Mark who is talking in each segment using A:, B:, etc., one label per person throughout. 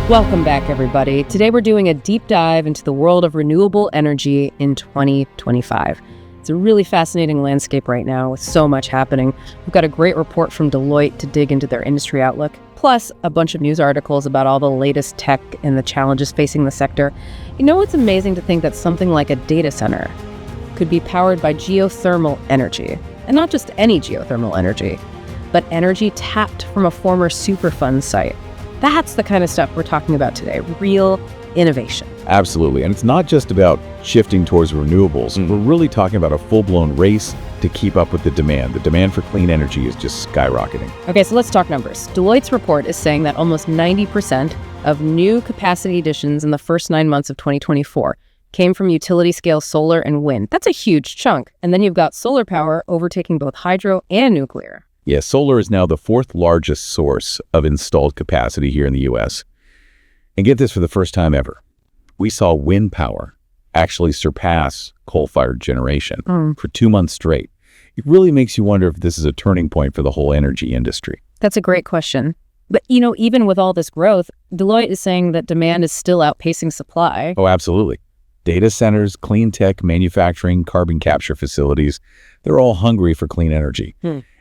A: Welcome back, everybody. Today we're doing a deep dive into the world of renewable energy in 2025. It's a really fascinating landscape right now with so much happening. We've got a great report from Deloitte to dig into their industry outlook, plus a bunch of news articles about all the latest tech and the challenges facing the sector. You know, it's amazing to think that something like a data center could be powered by geothermal energy. And not just any geothermal energy, but energy tapped from a former Superfund site. That's the kind of stuff we're talking about today, real innovation.
B: Absolutely. And it's not just about shifting towards renewables. We're really talking about a full-blown race to keep up with the demand. The demand for clean energy is just skyrocketing.
A: Okay, so let's talk numbers. Deloitte's report is saying that almost 90% of new capacity additions in the first 9 months of 2024 came from utility-scale solar and wind. That's a huge chunk. And then you've got solar power overtaking both hydro and nuclear.
B: Yeah, solar is now the fourth largest source of installed capacity here in the U.S. And get this, for the first time ever, we saw wind power actually surpass coal-fired generation for 2 months straight. It really makes you wonder if this is a turning point for the whole energy industry.
A: That's a great question. But, you know, even with all this growth, Deloitte is saying that demand is still outpacing supply.
B: Oh, absolutely. Data centers, clean tech, manufacturing, carbon capture facilities, they're all hungry for clean energy.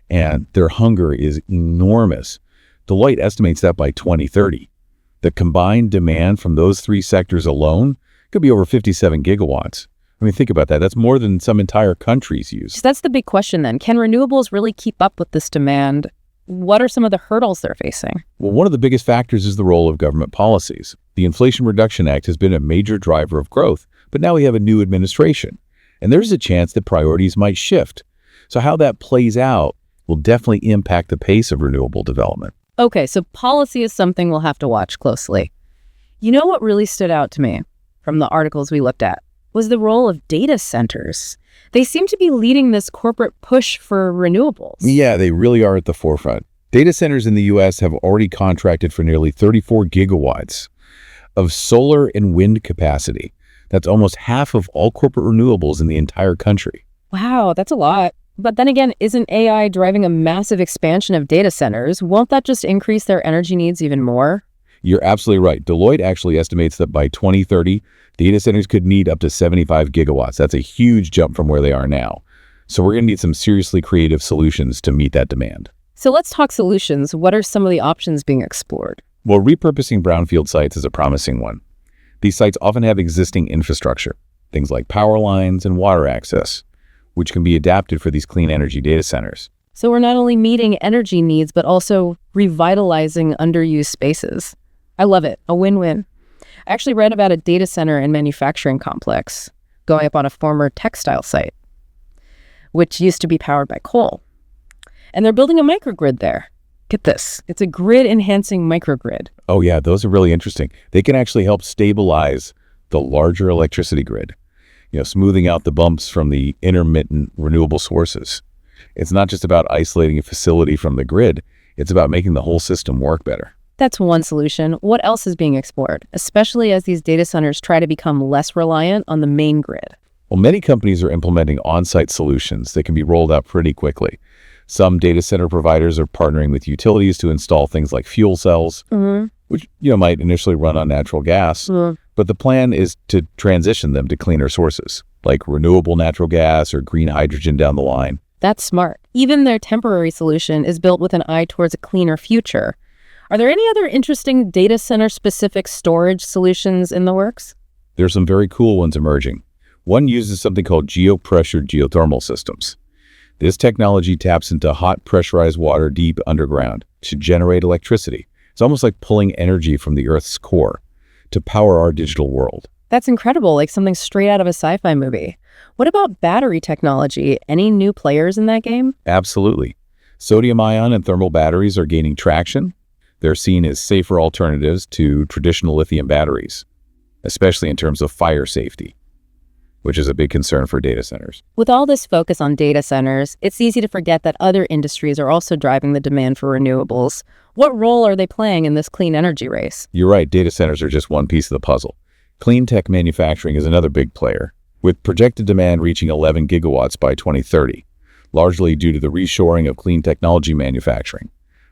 B: And their hunger is enormous. Deloitte estimates that by 2030, the combined demand from those three sectors alone could be over 57 gigawatts. I mean, think about that. That's more than some entire countries use.
A: So that's the big question then. Can renewables really keep up with this demand? What are some of the hurdles they're facing?
B: Well, one of the biggest factors is the role of government policies. The Inflation Reduction Act has been a major driver of growth, but now we have a new administration, and there's a chance that priorities might shift. So how that plays out will definitely impact the pace of renewable development.
A: Okay, so policy is something we'll have to watch closely. You know what really stood out to me from the articles we looked at was the role of data centers. They seem to be leading this corporate push for renewables.
B: Yeah, they really are at the forefront. Data centers in the U.S. have already contracted for nearly 34 gigawatts of solar and wind capacity. That's almost half of all corporate renewables in the entire country.
A: Wow, that's a lot. But then again, isn't AI driving a massive expansion of data centers? Won't that just increase their energy needs even more?
B: You're absolutely right. Deloitte actually estimates that by 2030, data centers could need up to 75 gigawatts. That's a huge jump from where they are now. So we're going to need some seriously creative solutions to meet that demand.
A: So let's talk solutions. What are some of the options being explored?
B: Well, repurposing brownfield sites is a promising one. These sites often have existing infrastructure, things like power lines and water access, which can be adapted for these clean energy data centers.
A: So we're not only meeting energy needs, but also revitalizing underused spaces. I love it. A win-win. I actually read about a data center and manufacturing complex going up on a former textile site, which used to be powered by coal. And they're building a microgrid there. Get this. It's a grid-enhancing microgrid.
B: Oh yeah, those are really interesting. They can actually help stabilize the larger electricity grid, smoothing out the bumps from the intermittent renewable sources. It's not just about isolating a facility from the grid. It's about making the whole system work better.
A: That's one solution. What else is being explored, especially as these data centers try to become less reliant on the main grid?
B: Well, many companies are implementing on-site solutions that can be rolled out pretty quickly. Some data center providers are partnering with utilities to install things like fuel cells, which might initially run on natural gas. But the plan is to transition them to cleaner sources, like renewable natural gas or green hydrogen down the line.
A: That's smart. Even their temporary solution is built with an eye towards a cleaner future. Are there any other interesting data center-specific storage solutions in the works?
B: There's some very cool ones emerging. One uses something called geopressured geothermal systems. This technology taps into hot pressurized water deep underground to generate electricity. It's almost like pulling energy from the Earth's core to power our digital world.
A: That's incredible, like something straight out of a sci-fi movie. What about battery technology? Any new players in that game?
B: Absolutely. Sodium-ion and thermal batteries are gaining traction. They're seen as safer alternatives to traditional lithium batteries, especially in terms of fire safety, which is a big concern for data centers.
A: With all this focus on data centers, it's easy to forget that other industries are also driving the demand for renewables. What role are they playing in this clean energy race?
B: You're right, data centers are just one piece of the puzzle. Clean tech manufacturing is another big player, with projected demand reaching 11 gigawatts by 2030, largely due to the reshoring of clean technology manufacturing,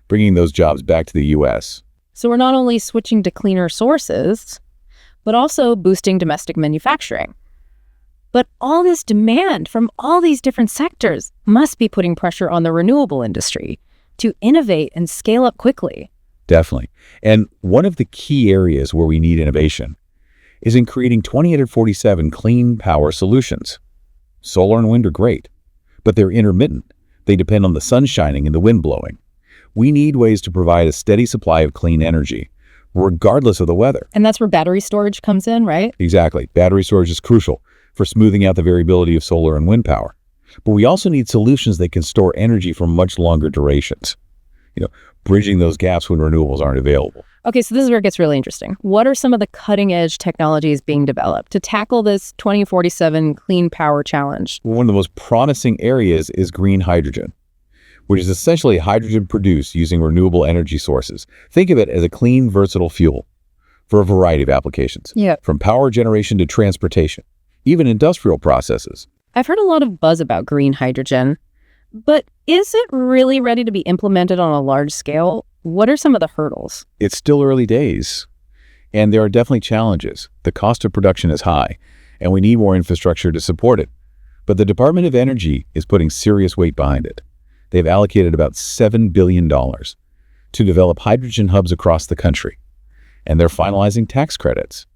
B: bringing those jobs back to the U.S.
A: So we're not only switching to cleaner sources, but also boosting domestic manufacturing. But all this demand from all these different sectors must be putting pressure on the renewable industry to innovate and scale up quickly.
B: Definitely. And one of the key areas where we need innovation is in creating 2847 clean power solutions. Solar and wind are great, but they're intermittent. They depend on the sun shining and the wind blowing. We need ways to provide a steady supply of clean energy, regardless of the weather.
A: And that's where battery storage comes in, right?
B: Exactly. Battery storage is crucial for smoothing out the variability of solar and wind power. But we also need solutions that can store energy for much longer durations, bridging those gaps when renewables aren't available.
A: Okay, so this is where it gets really interesting. What are some of the cutting-edge technologies being developed to tackle this 2047 clean power challenge?
B: One of the most promising areas is green hydrogen, which is essentially hydrogen produced using renewable energy sources. Think of it as a clean, versatile fuel for a variety of applications, from power generation to transportation, even industrial processes.
A: I've heard a lot of buzz about green hydrogen, but is it really ready to be implemented on a large scale? What are some of the hurdles?
B: It's still early days, and there are definitely challenges. The cost of production is high, and we need more infrastructure to support it. But the Department of Energy is putting serious weight behind it. They've allocated about $7 billion to develop hydrogen hubs across the country, and they're finalizing tax credits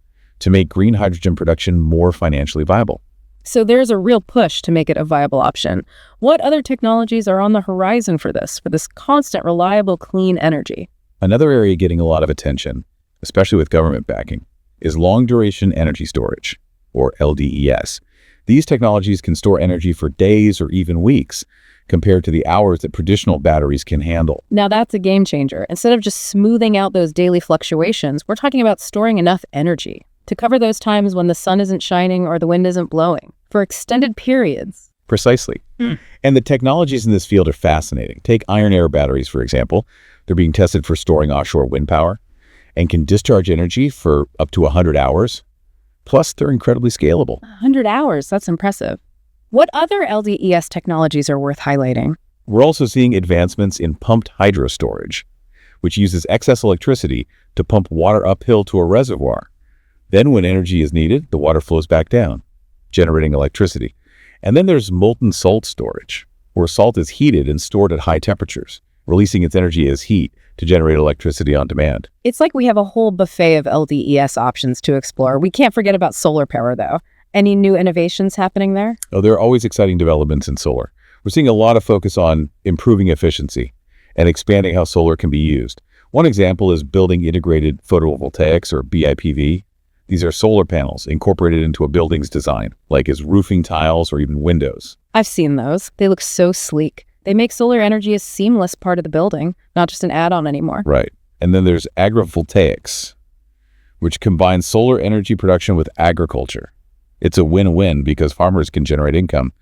B: to make green hydrogen production more financially viable.
A: So there's a real push to make it a viable option. What other technologies are on the horizon for this constant, reliable, clean energy?
B: Another area getting a lot of attention, especially with government backing, is long-duration energy storage, or LDES. These technologies can store energy for days or even weeks, compared to the hours that traditional batteries can handle.
A: Now that's a game changer. Instead of just smoothing out those daily fluctuations, we're talking about storing enough energy to cover those times when the sun isn't shining or the wind isn't blowing, for extended periods.
B: Precisely. And the technologies in this field are fascinating. Take iron air batteries, for example. They're being tested for storing offshore wind power and can discharge energy for up to 100 hours. Plus, they're incredibly scalable.
A: 100 hours, that's impressive. What other LDES technologies are worth highlighting?
B: We're also seeing advancements in pumped hydro storage, which uses excess electricity to pump water uphill to a reservoir. Then when energy is needed, the water flows back down, generating electricity. And then there's molten salt storage, where salt is heated and stored at high temperatures, releasing its energy as heat to generate electricity on demand.
A: It's like we have a whole buffet of LDES options to explore. We can't forget about solar power, though. Any new innovations happening there?
B: Oh, there are always exciting developments in solar. We're seeing a lot of focus on improving efficiency and expanding how solar can be used. One example is building integrated photovoltaics, or BIPV. These are solar panels incorporated into a building's design, like as roofing tiles or even windows.
A: I've seen those. They look so sleek. They make solar energy a seamless part of the building, not just an add-on anymore.
B: Right. And then there's agrovoltaics, which combines solar energy production with agriculture. It's a win-win because farmers can generate income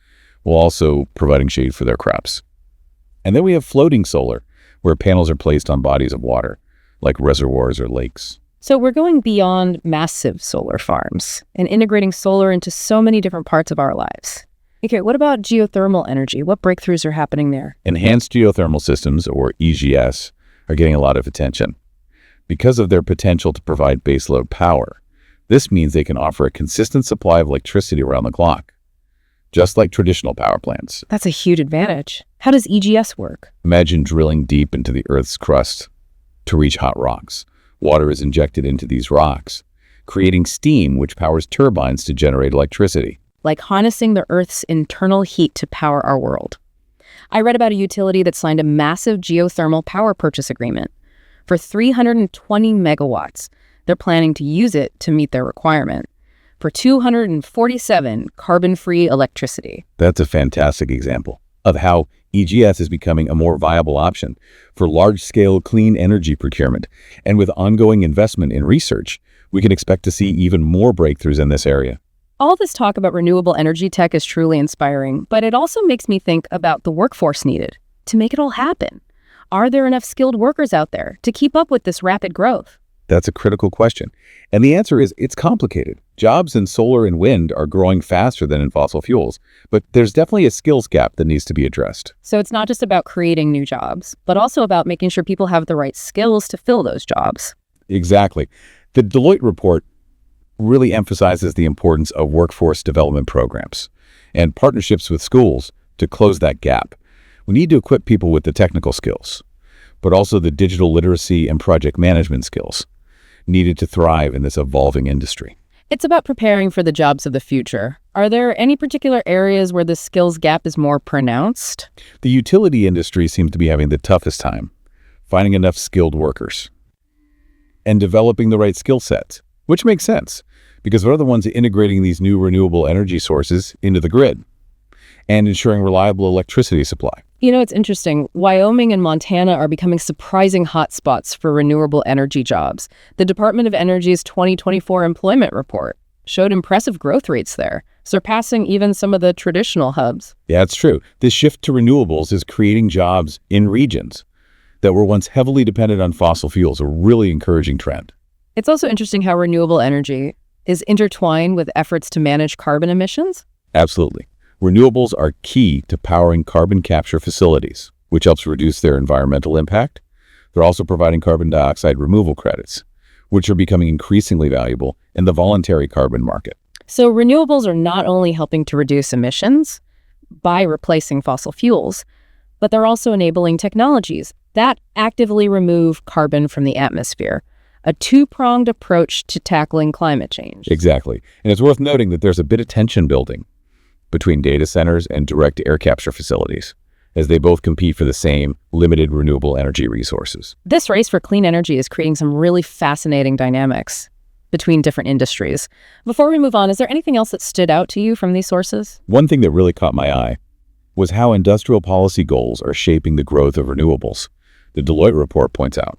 B: while also providing shade for their crops. And then we have floating solar, where panels are placed on bodies of water, like reservoirs or lakes.
A: So we're going beyond massive solar farms and integrating solar into so many different parts of our lives. Okay, what about geothermal energy? What breakthroughs are happening there?
B: Enhanced geothermal systems, or EGS, are getting a lot of attention. Because of their potential to provide baseload power, this means they can offer a consistent supply of electricity around the clock, just like traditional power plants.
A: That's a huge advantage. How does EGS work?
B: Imagine drilling deep into the Earth's crust to reach hot rocks. Water is injected into these rocks, creating steam which powers turbines to generate electricity.
A: Like harnessing the Earth's internal heat to power our world. I read about a utility that signed a massive geothermal power purchase agreement for 320 megawatts. They're planning to use it to meet their requirement for 247 carbon-free electricity.
B: That's a fantastic example of how EGS is becoming a more viable option for large-scale clean energy procurement. And with ongoing investment in research, we can expect to see even more breakthroughs in this area.
A: All this talk about renewable energy tech is truly inspiring, but it also makes me think about the workforce needed to make it all happen. Are there enough skilled workers out there to keep up with this rapid growth?
B: That's a critical question. And the answer is it's complicated. Jobs in solar and wind are growing faster than in fossil fuels, but there's definitely a skills gap that needs to be addressed.
A: So it's not just about creating new jobs, but also about making sure people have the right skills to fill those jobs.
B: Exactly. The Deloitte report really emphasizes the importance of workforce development programs and partnerships with schools to close that gap. We need to equip people with the technical skills, but also the digital literacy and project management skills needed to thrive in this evolving industry.
A: It's about preparing for the jobs of the future. Are there any particular areas where the skills gap is more pronounced?
B: The utility industry seems to be having the toughest time finding enough skilled workers and developing the right skill sets, which makes sense because they're the ones integrating these new renewable energy sources into the grid and ensuring reliable electricity supply.
A: You know, it's interesting. Wyoming and Montana are becoming surprising hotspots for renewable energy jobs. The Department of Energy's 2024 employment report showed impressive growth rates there, surpassing even some of the traditional hubs.
B: Yeah, it's true. This shift to renewables is creating jobs in regions that were once heavily dependent on fossil fuels, a really encouraging trend.
A: It's also interesting how renewable energy is intertwined with efforts to manage carbon emissions.
B: Absolutely. Renewables are key to powering carbon capture facilities, which helps reduce their environmental impact. They're also providing carbon dioxide removal credits, which are becoming increasingly valuable in the voluntary carbon market.
A: So renewables are not only helping to reduce emissions by replacing fossil fuels, but they're also enabling technologies that actively remove carbon from the atmosphere, a two-pronged approach to tackling climate change.
B: Exactly. And it's worth noting that there's a bit of tension building between data centers and direct air capture facilities, as they both compete for the same limited renewable energy resources.
A: This race for clean energy is creating some really fascinating dynamics between different industries. Before we move on, is there anything else that stood out to you from these sources?
B: One thing that really caught my eye was how industrial policy goals are shaping the growth of renewables. The Deloitte report points out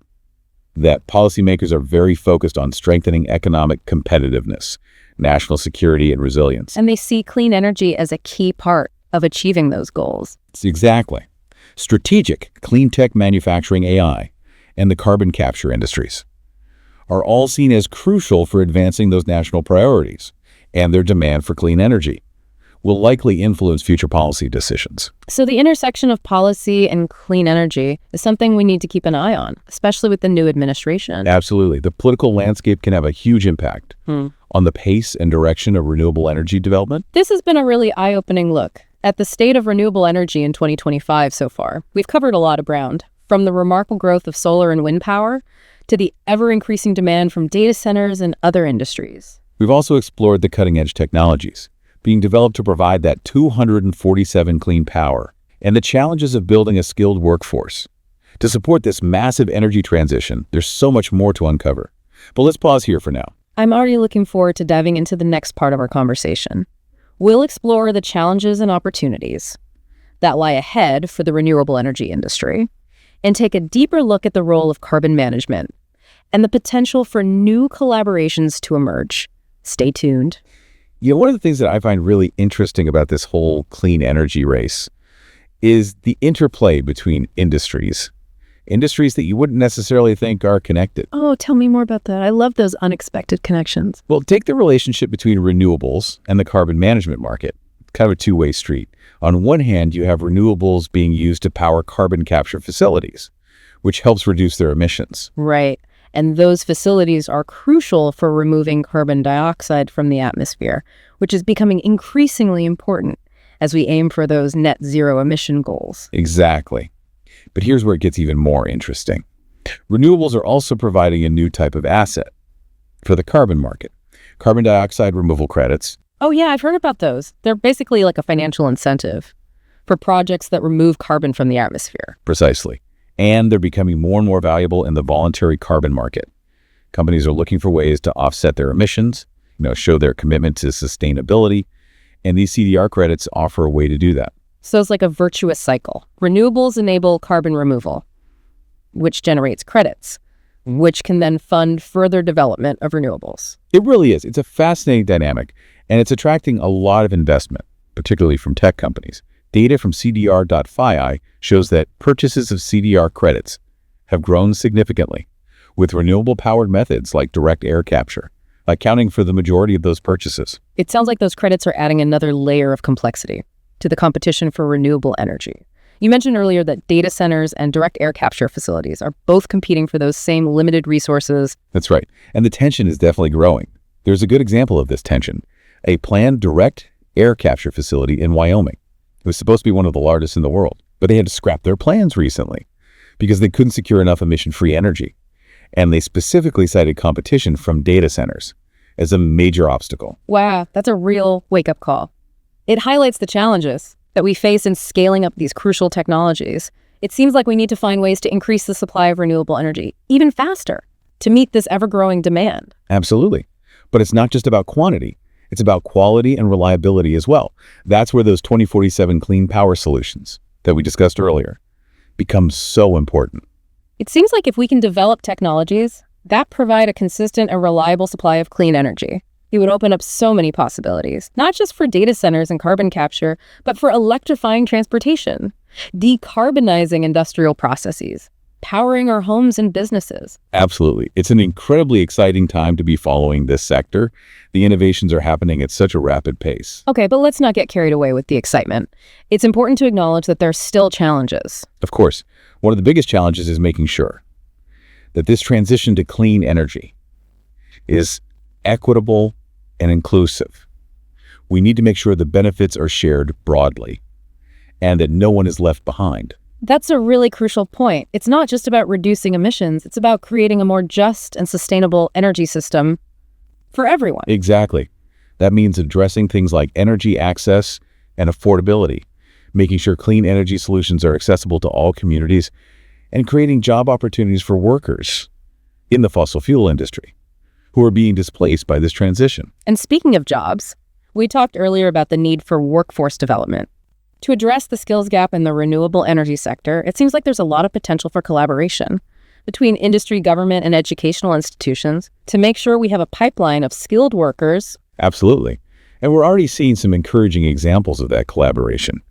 B: that policymakers are very focused on strengthening economic competitiveness, national security, and resilience.
A: And they see clean energy as a key part of achieving those goals.
B: Exactly. Strategic clean tech manufacturing, AI, and the carbon capture industries are all seen as crucial for advancing those national priorities, and their demand for clean energy will likely influence future policy decisions.
A: So the intersection of policy and clean energy is something we need to keep an eye on, especially with the new administration.
B: Absolutely. The political landscape can have a huge impact on the pace and direction of renewable energy development.
A: This has been a really eye-opening look at the state of renewable energy in 2025 so far. We've covered a lot of ground, from the remarkable growth of solar and wind power to the ever-increasing demand from data centers and other industries.
B: We've also explored the cutting-edge technologies being developed to provide that 247 clean power and the challenges of building a skilled workforce. To support this massive energy transition, there's so much more to uncover. But let's pause here for now.
A: I'm already looking forward to diving into the next part of our conversation. We'll explore the challenges and opportunities that lie ahead for the renewable energy industry and take a deeper look at the role of carbon management and the potential for new collaborations to emerge. Stay tuned.
B: You know, one of the things that I find really interesting about this whole clean energy race is the interplay between industries that you wouldn't necessarily think are connected.
A: Oh, tell me more about that. I love those unexpected connections.
B: Well, take the relationship between renewables and the carbon management market. Kind of a two-way street. On one hand, you have renewables being used to power carbon capture facilities, which helps reduce their emissions.
A: Right. And those facilities are crucial for removing carbon dioxide from the atmosphere, which is becoming increasingly important as we aim for those net zero emission goals.
B: Exactly. But here's where it gets even more interesting. Renewables are also providing a new type of asset for the carbon market. Carbon dioxide removal credits.
A: Oh yeah, I've heard about those. They're basically like a financial incentive for projects that remove carbon from the atmosphere.
B: Precisely. And they're becoming more and more valuable in the voluntary carbon market. Companies are looking for ways to offset their emissions, show their commitment to sustainability, and these CDR credits offer a way to do that.
A: So it's like a virtuous cycle. Renewables enable carbon removal, which generates credits, which can then fund further development of renewables.
B: It really is. It's a fascinating dynamic, and it's attracting a lot of investment, particularly from tech companies. Data from CDR.fi shows that purchases of CDR credits have grown significantly, with renewable powered methods like direct air capture, accounting for the majority of those purchases.
A: It sounds like those credits are adding another layer of complexity to the competition for renewable energy. You mentioned earlier that data centers and direct air capture facilities are both competing for those same limited resources.
B: That's right. And the tension is definitely growing. There's a good example of this tension. A planned direct air capture facility in Wyoming. It was supposed to be one of the largest in the world, but they had to scrap their plans recently because they couldn't secure enough emission-free energy. And they specifically cited competition from data centers as a major obstacle.
A: Wow, that's a real wake-up call. It highlights the challenges that we face in scaling up these crucial technologies. It seems like we need to find ways to increase the supply of renewable energy even faster to meet this ever-growing demand.
B: Absolutely. But it's not just about quantity. It's about quality and reliability as well. That's where those 2047 clean power solutions that we discussed earlier become so important.
A: It seems like if we can develop technologies that provide a consistent and reliable supply of clean energy, it would open up so many possibilities, not just for data centers and carbon capture, but for electrifying transportation, decarbonizing industrial processes, powering our homes and businesses.
B: Absolutely. It's an incredibly exciting time to be following this sector. The innovations are happening at such a rapid pace.
A: Okay, but let's not get carried away with the excitement. It's important to acknowledge that there are still challenges.
B: Of course, one of the biggest challenges is making sure that this transition to clean energy is equitable and inclusive. We need to make sure the benefits are shared broadly and that no one is left behind.
A: That's a really crucial point. It's not just about reducing emissions. It's about creating a more just and sustainable energy system for everyone.
B: Exactly. That means addressing things like energy access and affordability, making sure clean energy solutions are accessible to all communities, and creating job opportunities for workers in the fossil fuel industry who are being displaced by this transition.
A: And speaking of jobs, we talked earlier about the need for workforce development. To address the skills gap in the renewable energy sector, it seems like there's a lot of potential for collaboration between industry, government, and educational institutions to make sure we have a pipeline of skilled workers.
B: Absolutely. And we're already seeing some encouraging examples of that collaboration.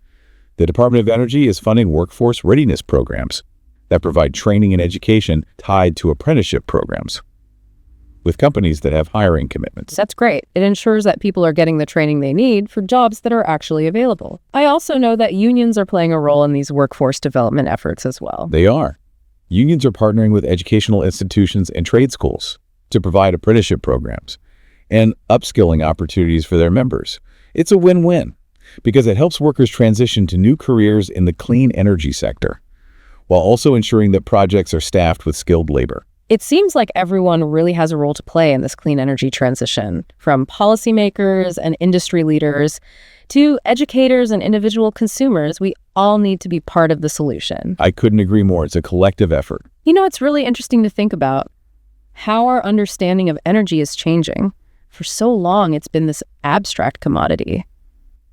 B: The Department of Energy is funding workforce readiness programs that provide training and education tied to apprenticeship programs with companies that have hiring commitments.
A: That's great. It ensures that people are getting the training they need for jobs that are actually available. I also know that unions are playing a role in these workforce development efforts as well.
B: They are. Unions are partnering with educational institutions and trade schools to provide apprenticeship programs and upskilling opportunities for their members. It's a win-win because it helps workers transition to new careers in the clean energy sector while also ensuring that projects are staffed with skilled labor.
A: It seems like everyone really has a role to play in this clean energy transition, from policymakers and industry leaders to educators and individual consumers. We all need to be part of the solution.
B: I couldn't agree more. It's a collective effort.
A: You know, it's really interesting to think about how our understanding of energy is changing. For so long, it's been this abstract commodity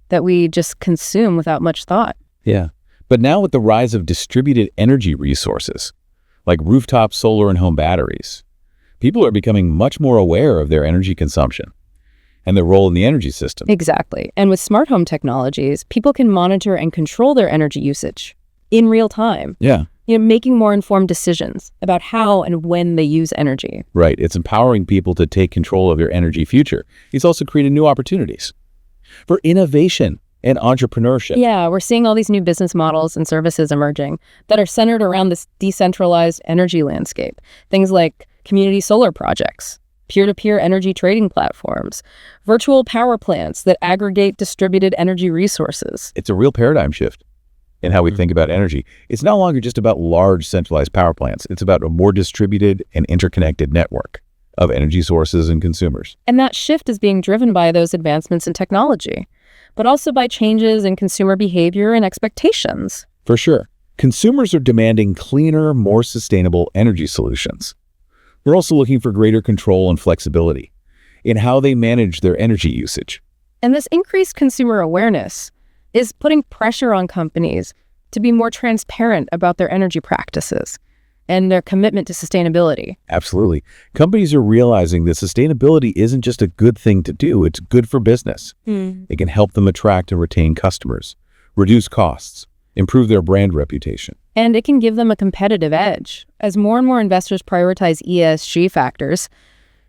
A: that we just consume without much thought.
B: Yeah. But now with the rise of distributed energy resources, like rooftop solar and home batteries, people are becoming much more aware of their energy consumption and their role in the energy system.
A: Exactly. And with smart home technologies, people can monitor and control their energy usage in real time.
B: Yeah.
A: Making more informed decisions about how and when they use energy.
B: Right. It's empowering people to take control of their energy future. It's also created new opportunities for innovation and entrepreneurship.
A: Yeah, we're seeing all these new business models and services emerging that are centered around this decentralized energy landscape. Things like community solar projects, peer-to-peer energy trading platforms, virtual power plants that aggregate distributed energy resources.
B: It's a real paradigm shift in how we think about energy. It's no longer just about large centralized power plants. It's about a more distributed and interconnected network of energy sources and consumers.
A: And that shift is being driven by those advancements in technology, but also by changes in consumer behavior and expectations.
B: For sure. Consumers are demanding cleaner, more sustainable energy solutions. We're also looking for greater control and flexibility in how they manage their energy usage.
A: And this increased consumer awareness is putting pressure on companies to be more transparent about their energy practices and their commitment to sustainability.
B: Absolutely. Companies are realizing that sustainability isn't just a good thing to do, it's good for business. It can help them attract and retain customers, reduce costs, improve their brand reputation.
A: And it can give them a competitive edge. As more and more investors prioritize ESG factors,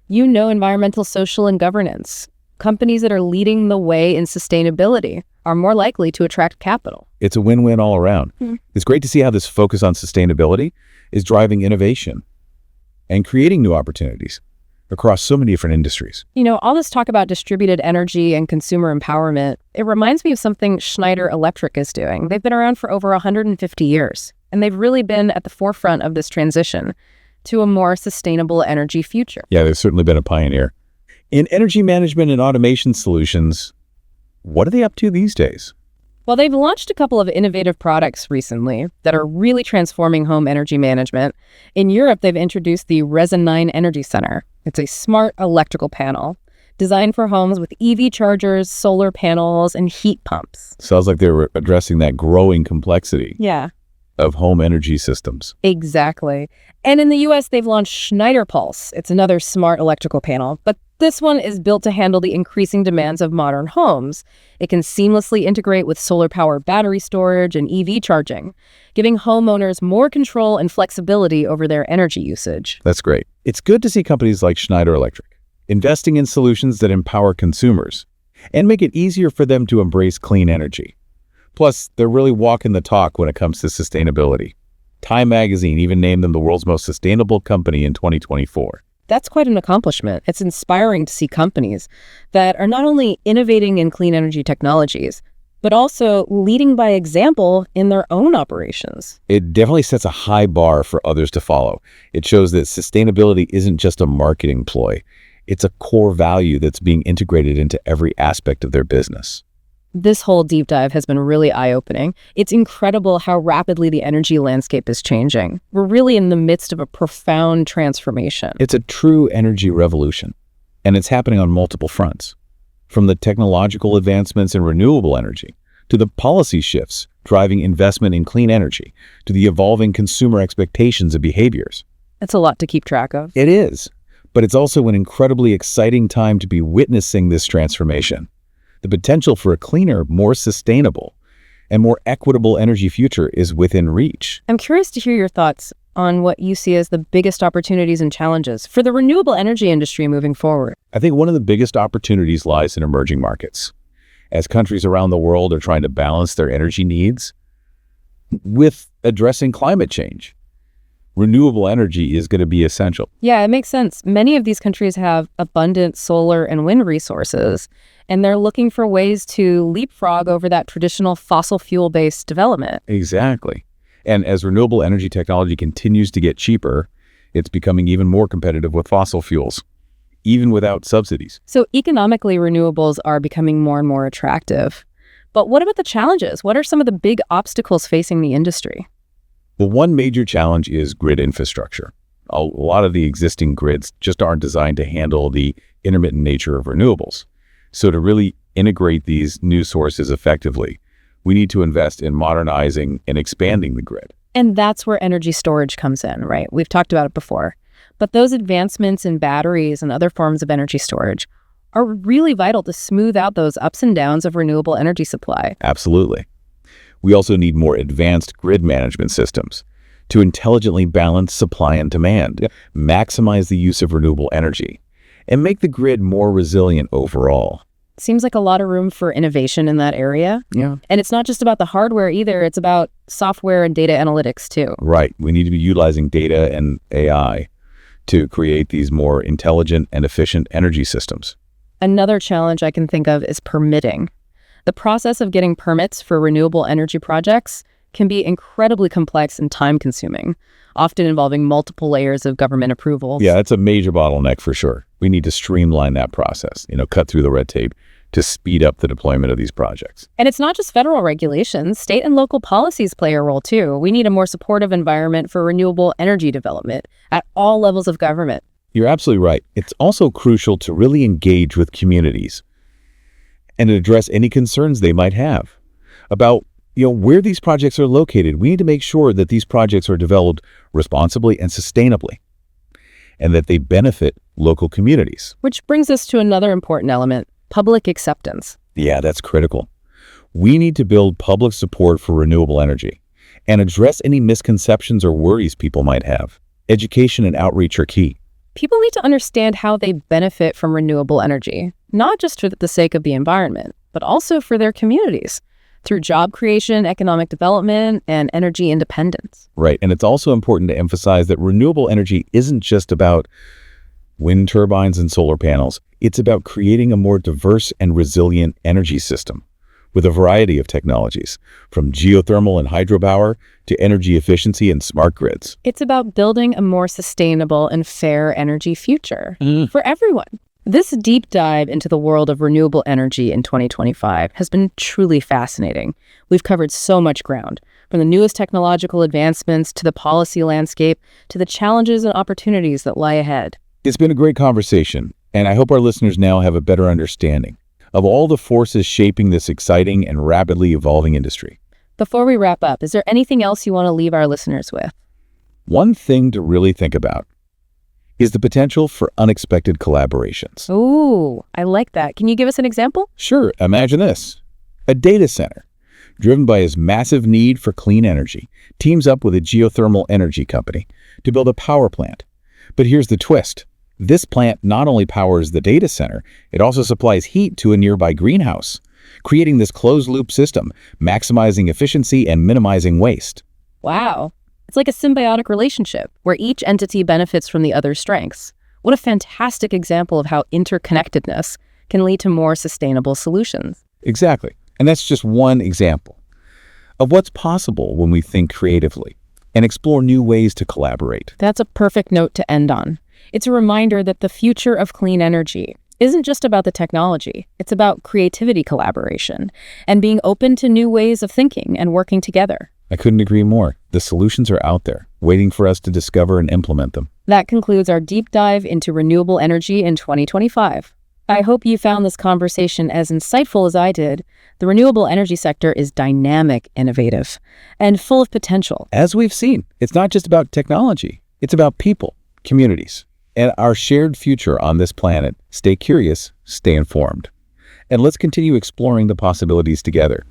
A: environmental, social, and governance, companies that are leading the way in sustainability are more likely to attract capital.
B: It's a win-win all around. It's great to see how this focus on sustainability is driving innovation and creating new opportunities across so many different industries.
A: All this talk about distributed energy and consumer empowerment, it reminds me of something Schneider Electric is doing. They've been around for over 150 years, and they've really been at the forefront of this transition to a more sustainable energy future.
B: Yeah, they've certainly been a pioneer. In energy management and automation solutions, what are they up to these days?
A: Well, they've launched a couple of innovative products recently that are really transforming home energy management. In Europe, they've introduced the Resin 9 Energy Center. It's a smart electrical panel designed for homes with EV chargers, solar panels, and heat pumps.
B: Sounds like they're addressing that growing complexity of home energy systems.
A: Exactly. And in the US, they've launched Schneider Pulse. It's another smart electrical panel, but this one is built to handle the increasing demands of modern homes. It can seamlessly integrate with solar power battery storage and EV charging, giving homeowners more control and flexibility over their energy usage.
B: That's great. It's good to see companies like Schneider Electric investing in solutions that empower consumers and make it easier for them to embrace clean energy. Plus, they're really walking the talk when it comes to sustainability. Time magazine even named them the world's most sustainable company in 2024.
A: That's quite an accomplishment. It's inspiring to see companies that are not only innovating in clean energy technologies, but also leading by example in their own operations.
B: It definitely sets a high bar for others to follow. It shows that sustainability isn't just a marketing ploy. It's a core value that's being integrated into every aspect of their business.
A: This whole deep dive has been really eye-opening. It's incredible how rapidly the energy landscape is changing. We're really in the midst of a profound transformation.
B: It's a true energy revolution, and it's happening on multiple fronts. From the technological advancements in renewable energy, to the policy shifts driving investment in clean energy, to the evolving consumer expectations and behaviors.
A: It's a lot to keep track of.
B: It is, but it's also an incredibly exciting time to be witnessing this transformation. The potential for a cleaner, more sustainable, and more equitable energy future is within reach.
A: I'm curious to hear your thoughts on what you see as the biggest opportunities and challenges for the renewable energy industry moving forward.
B: I think one of the biggest opportunities lies in emerging markets. As countries around the world are trying to balance their energy needs with addressing climate change, renewable energy is going to be essential.
A: Yeah, it makes sense. Many of these countries have abundant solar and wind resources, and they're looking for ways to leapfrog over that traditional fossil fuel-based development.
B: Exactly. And as renewable energy technology continues to get cheaper, it's becoming even more competitive with fossil fuels, even without subsidies.
A: So economically, renewables are becoming more and more attractive. But what about the challenges? What are some of the big obstacles facing the industry?
B: Well, one major challenge is grid infrastructure. A lot of the existing grids just aren't designed to handle the intermittent nature of renewables. So to really integrate these new sources effectively, we need to invest in modernizing and expanding the grid.
A: And that's where energy storage comes in, right? We've talked about it before. But those advancements in batteries and other forms of energy storage are really vital to smooth out those ups and downs of renewable energy supply.
B: Absolutely. We also need more advanced grid management systems to intelligently balance supply and demand, maximize the use of renewable energy, and make the grid more resilient overall.
A: Seems like a lot of room for innovation in that area.
B: Yeah.
A: And it's not just about the hardware either. It's about software and data analytics too.
B: Right. We need to be utilizing data and AI to create these more intelligent and efficient energy systems.
A: Another challenge I can think of is permitting. The process of getting permits for renewable energy projects can be incredibly complex and time-consuming, often involving multiple layers of government approvals.
B: Yeah, that's a major bottleneck for sure. We need to streamline that process, cut through the red tape to speed up the deployment of these projects.
A: And it's not just federal regulations. State and local policies play a role too. We need a more supportive environment for renewable energy development at all levels of government.
B: You're absolutely right. It's also crucial to really engage with communities and address any concerns they might have about where these projects are located. We need to make sure that these projects are developed responsibly and sustainably, and that they benefit local communities.
A: Which brings us to another important element, public acceptance.
B: Yeah, that's critical. We need to build public support for renewable energy and address any misconceptions or worries people might have. Education and outreach are key.
A: People need to understand how they benefit from renewable energy, not just for the sake of the environment, but also for their communities, through job creation, economic development, and energy independence.
B: Right, and it's also important to emphasize that renewable energy isn't just about wind turbines and solar panels. It's about creating a more diverse and resilient energy system with a variety of technologies, from geothermal and hydropower to energy efficiency and smart grids.
A: It's about building a more sustainable and fair energy future for everyone. This deep dive into the world of renewable energy in 2025 has been truly fascinating. We've covered so much ground, from the newest technological advancements to the policy landscape to the challenges and opportunities that lie ahead.
B: It's been a great conversation, and I hope our listeners now have a better understanding of all the forces shaping this exciting and rapidly evolving industry.
A: Before we wrap up, is there anything else you want to leave our listeners with?
B: One thing to really think about is the potential for unexpected collaborations.
A: Ooh, I like that. Can you give us an example?
B: Sure, imagine this. A data center, driven by its massive need for clean energy, teams up with a geothermal energy company to build a power plant. But here's the twist. This plant not only powers the data center, it also supplies heat to a nearby greenhouse, creating this closed-loop system, maximizing efficiency and minimizing waste.
A: Wow. It's like a symbiotic relationship where each entity benefits from the other's strengths. What a fantastic example of how interconnectedness can lead to more sustainable solutions.
B: Exactly. And that's just one example of what's possible when we think creatively and explore new ways to collaborate.
A: That's a perfect note to end on. It's a reminder that the future of clean energy isn't just about the technology. It's about creativity, collaboration, and being open to new ways of thinking and working together.
B: I couldn't agree more. The solutions are out there, waiting for us to discover and implement them.
A: That concludes our deep dive into renewable energy in 2025. I hope you found this conversation as insightful as I did. The renewable energy sector is dynamic, innovative, and full of potential.
B: As we've seen, it's not just about technology. It's about people, communities, and our shared future on this planet. Stay curious, stay informed, and let's continue exploring the possibilities together.